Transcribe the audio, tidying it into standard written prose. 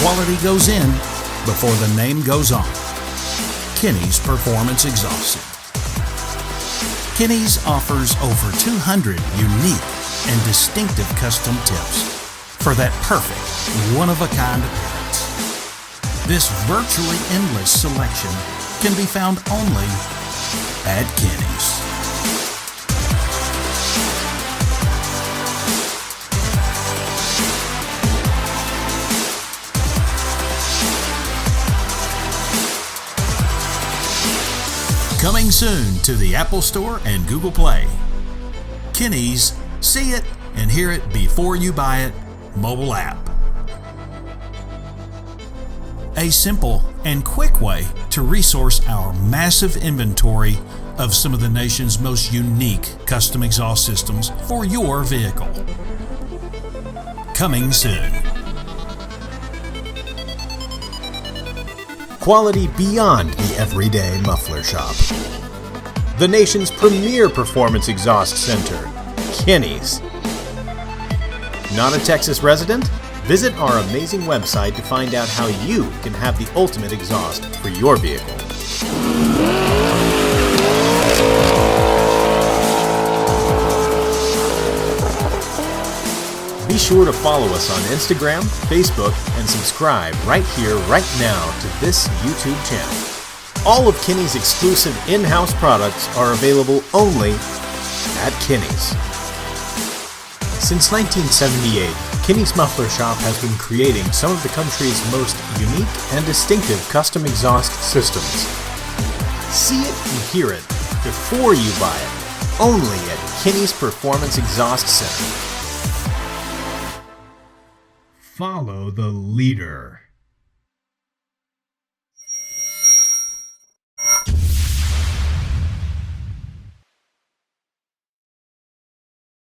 Quality goes in before the name goes on. Kinney's Performance Exhaust Center. Kinney's offers over 200 unique and distinctive custom tips for that perfect, one-of-a-kind appearance. This virtually endless selection can be found only at Kinney's. Coming soon to the Apple Store and Google Play. Kinney's See It and Hear It Before You Buy It mobile app. A simple and quick way to resource our massive inventory of some of the nation's most unique custom exhaust systems for your vehicle. Coming soon. Quality beyond the everyday muffler shop. The nation's premier performance exhaust center, Kinney's. Not a Texas resident? Visit our amazing website to find out how you can have the ultimate exhaust for your vehicle. Be sure to follow us on Instagram, Facebook, and subscribe right here, right now to this YouTube channel. All of Kinney's exclusive in-house products are available only at Kinney's. Since 1978, Kinney's Muffler Shop has been creating some of the country's most unique and distinctive custom exhaust systems. See it and hear it before you buy it, only at Kinney's Performance Exhaust Center. Follow the leader.